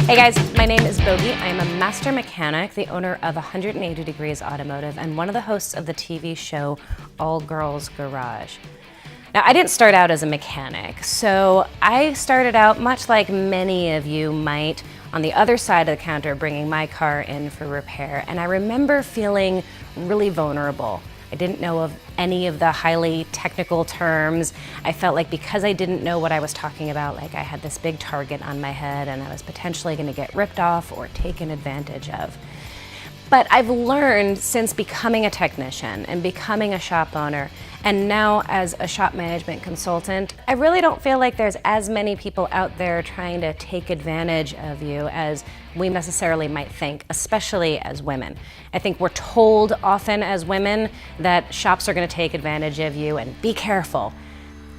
Hey guys, my name is Bogi. I am a master mechanic, the owner of 180 Degrees Automotive, and one of the hosts of the TV show All Girls Garage. Now, I didn't start out as a mechanic, so I started out much like many of you might on the other side of the counter bringing my car in for repair, and I remember feeling really vulnerable. I didn't know of any of the highly technical terms. I felt like because I didn't know what I was talking about, like I had this big target on my head and I was potentially going to get ripped off or taken advantage of. But I've learned since becoming a technician and becoming a shop owner, and now as a shop management consultant, I really don't feel like there's as many people out there trying to take advantage of you as we necessarily might think, especially as women. I think we're told often as women that shops are going to take advantage of you and be careful.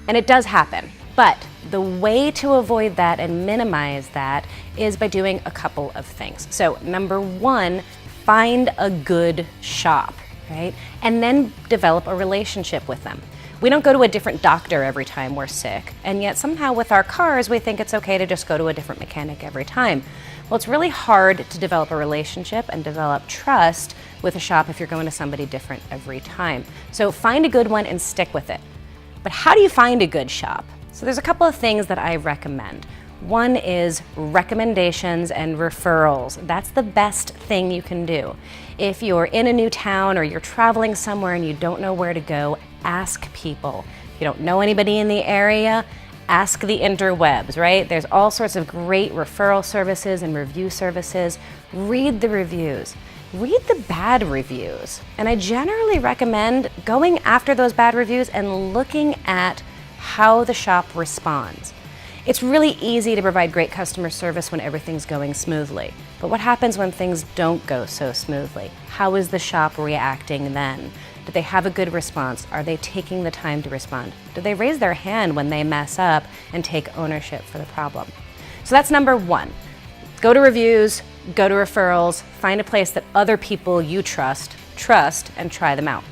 And it does happen. But the way to avoid that and minimize that is by doing a couple of things. So number one, find a good shop, right? And then develop a relationship with them. We don't go to a different doctor every time we're sick, and yet somehow with our cars, we think it's okay to just go to a different mechanic every time. Well, it's really hard to develop a relationship and develop trust with a shop if you're going to somebody different every time. So find a good one and stick with it. But how do you find a good shop? So there's a couple of things that I recommend. One is recommendations and referrals. That's the best thing you can do. If you're in a new town or you're traveling somewhere and you don't know where to go, ask people. If you don't know anybody in the area, ask the interwebs, right? There's all sorts of great referral services and review services. Read the reviews. Read the bad reviews. And I generally recommend going after those bad reviews and looking at how the shop responds. It's really easy to provide great customer service when everything's going smoothly. But what happens when things don't go so smoothly? How is the shop reacting then? Do they have a good response? Are they taking the time to respond? Do they raise their hand when they mess up and take ownership for the problem? So that's number one. Go to reviews, go to referrals, find a place that other people you trust, and try them out.